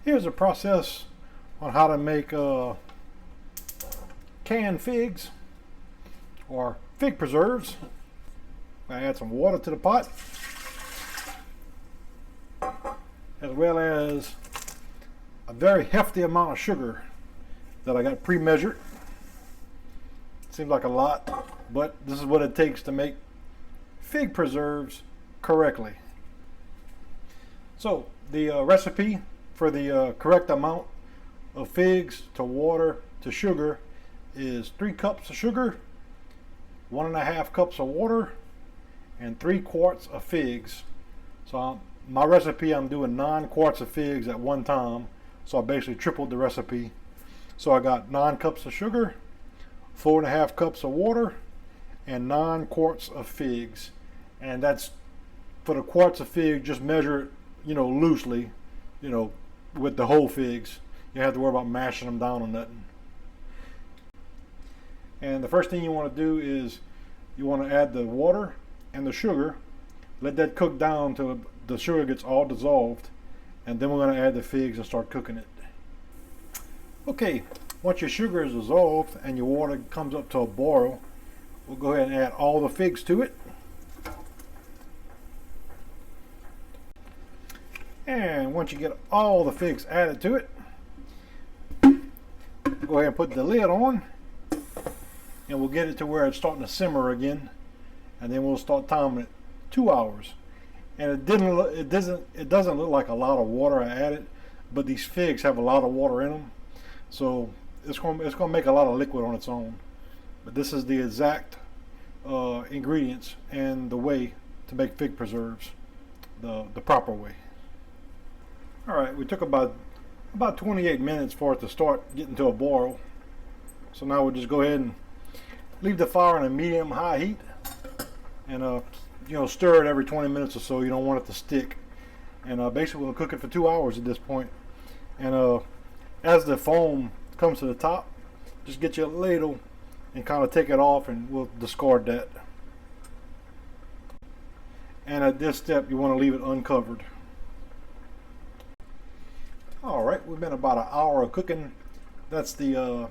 Here's a process on how to make canned figs or fig preserves. I add some water to the pot, as well as a very hefty amount of sugar that I got pre-measured. Seems like a lot, but this is what it takes to make fig preserves correctly. So the recipe for the correct amount of figs to water to sugar is 3 cups of sugar, 1.5 cups of water, and 3 quarts of figs. So my recipe, I'm doing 9 quarts of figs at one time. So I basically tripled the recipe. So I got 9 cups of sugar, 4.5 cups of water, and 9 quarts of figs. And that's for the quarts of figs, just measure it, loosely, with the whole figs. You don't have to worry about mashing them down or nothing. And the first thing you want to do is you want to add the water and the sugar. Let that cook down until the sugar gets all dissolved, and then we're going to add the figs and start cooking it. Okay, once your sugar is dissolved and your water comes up to a boil, we'll go ahead and add all the figs to it. And once you get all the figs added to it, go ahead and put the lid on, and we'll get it to where it's starting to simmer again, and then we'll start timing it 2 hours. And it doesn't look like a lot of water I added, but these figs have a lot of water in them, so it's going to make a lot of liquid on its own. But this is the exact ingredients and the way to make fig preserves the proper way. All right, we took about 28 minutes for it to start getting to a boil. So now we'll just go ahead and leave the fire on a medium-high heat, and stir it every 20 minutes or so. You don't want it to stick. And basically we'll cook it for 2 hours at this point. And as the foam comes to the top, just get your ladle and kind of take it off, and we'll discard that. And at this step, you want to leave it uncovered. All right, we've been about an hour of cooking. That's the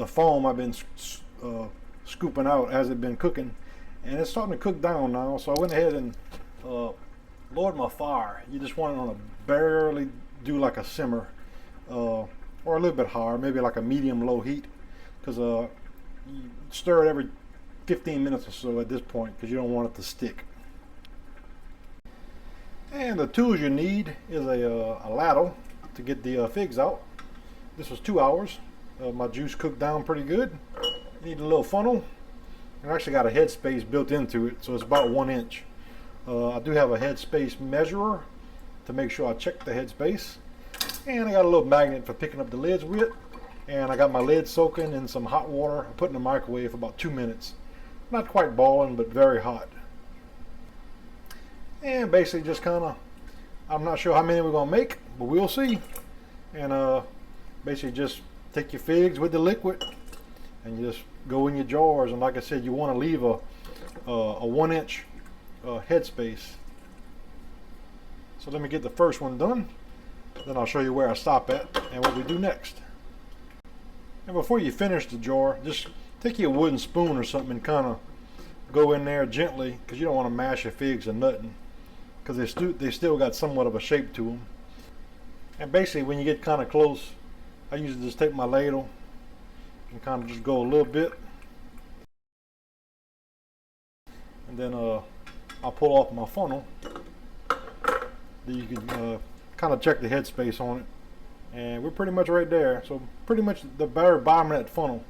foam I've been scooping out as it's been cooking, and it's starting to cook down now. So I went ahead and lowered my fire. You just want it on a barely do like a simmer, or a little bit higher, maybe like a medium-low heat, because you stir it every 15 minutes or so at this point, because you don't want it to stick. And the tools you need is a ladle to get the figs out. This was 2 hours. My juice cooked down pretty good. Need a little funnel. I actually got a headspace built into it, so it's about 1 inch. I do have a headspace measurer to make sure I check the headspace. And I got a little magnet for picking up the lids with. And I got my lid soaking in some hot water. I put in the microwave for about 2 minutes. Not quite boiling, but very hot. And basically just kind of, I'm not sure how many we're going to make, but we'll see. And basically just take your figs with the liquid and you just go in your jars. And like I said, you want to leave a 1 inch headspace. So let me get the first one done. Then I'll show you where I stop at and what we do next. And before you finish the jar, just take your wooden spoon or something and kind of go in there gently, because you don't want to mash your figs or nothing, because they still got somewhat of a shape to them. And basically when you get kind of close, I usually just take my ladle and kind of just go a little bit, and then I'll pull off my funnel. Then you can kind of check the headspace on it, and we're pretty much right there. So pretty much the very bottom of that funnel.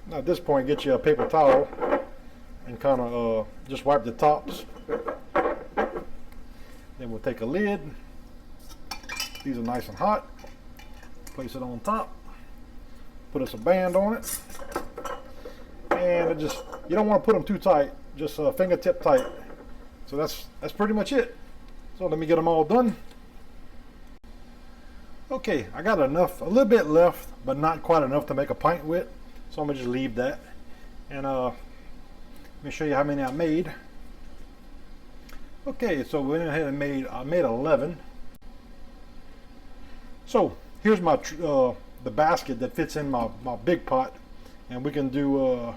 Now at this point, get you a paper towel and kind of just wipe the tops. Then we'll take a lid. These are nice and hot. Place it on top. Put us a band on it. And you don't want to put them too tight, just fingertip tight. So that's pretty much it. So let me get them all done. Okay, I got enough, a little bit left, but not quite enough to make a pint with. So I'm gonna just leave that. And let me show you how many I made. Okay, so we went ahead and I made 11. So here's my the basket that fits in my big pot, and we can do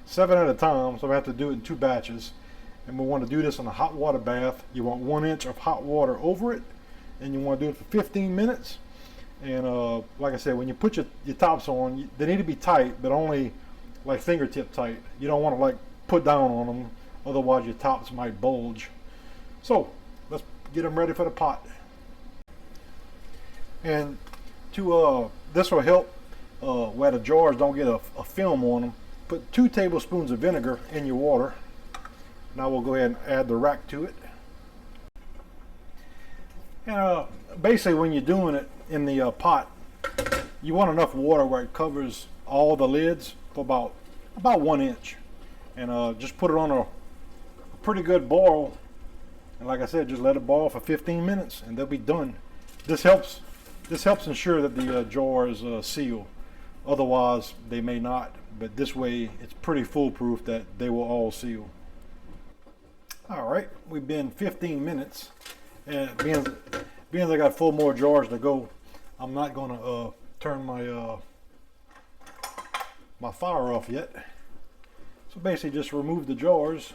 7 at a time, so we have to do it in 2 batches. And we want to do this in a hot water bath. You want 1 inch of hot water over it, and you want to do it for 15 minutes. And like I said, when you put your tops on, they need to be tight, but only like fingertip tight. You don't want to like put down on them, otherwise your tops might bulge. So let's get them ready for the pot. And to this will help where the jars don't get a film on them. Put 2 tablespoons of vinegar in your water. Now we'll go ahead and add the rack to it. And basically, when you're doing it in the pot, you want enough water where it covers all the lids for about 1 inch. And just put it on a pretty good boil. And like I said, just let it boil for 15 minutes, and they'll be done. This helps ensure that the jars seal. Otherwise, they may not. But this way, it's pretty foolproof that they will all seal. All right, we've been 15 minutes, and being I got 4 more jars to go, I'm not gonna turn my my fire off yet. So basically, just remove the jars.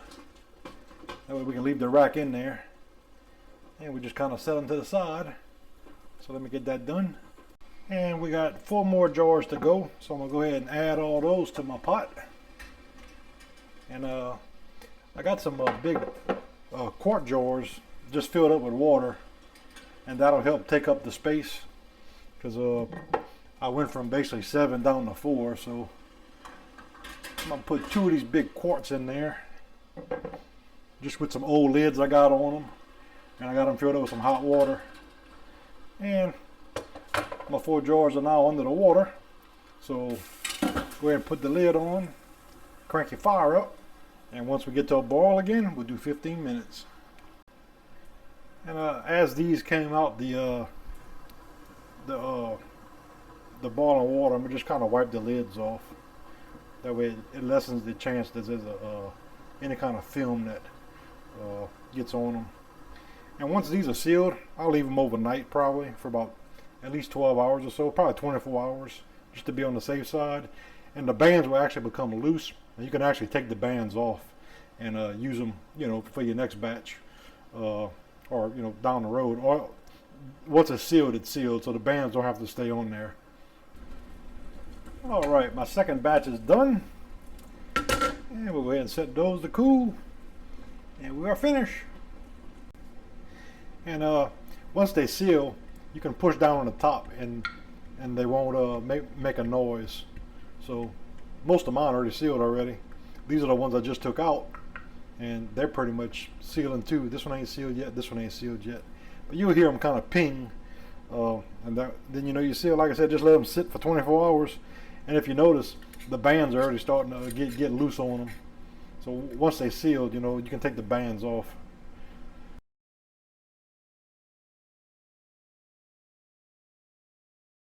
That way we can leave the rack in there, and we just kind of set them to the side. So let me get that done. And we got 4 more jars to go, so I'm gonna go ahead and add all those to my pot. And I got some big quart jars just filled up with water, and that'll help take up the space, because I went from basically 7 down to 4. So I'm gonna put 2 of these big quarts in there, just with some old lids I got on them, and I got them filled up with some hot water. And my 4 jars are now under the water, so go ahead and put the lid on, crank your fire up, and once we get to a boil again, we'll do 15 minutes. And as these came out the boiling water, I'm just kind of wipe the lids off. That way it lessens the chance that there's any kind of film that gets on them. And once these are sealed, I'll leave them overnight, probably for about at least 12 hours or so, probably 24 hours, just to be on the safe side. And the bands will actually become loose, and you can actually take the bands off and use them, for your next batch, or down the road. Or once it's sealed, so the bands don't have to stay on there. All right, my second batch is done, and we'll go ahead and set those to cool, and we are finished. And once they seal, you can push down on the top, and they won't make a noise. So most of mine are already sealed already. These are the ones I just took out, and they're pretty much sealing too. This one ain't sealed yet. This one ain't sealed yet. But you'll hear them kind of ping, and then you seal. Like I said, just let them sit for 24 hours. And if you notice, the bands are already starting to get loose on them. So once they sealed, you can take the bands off.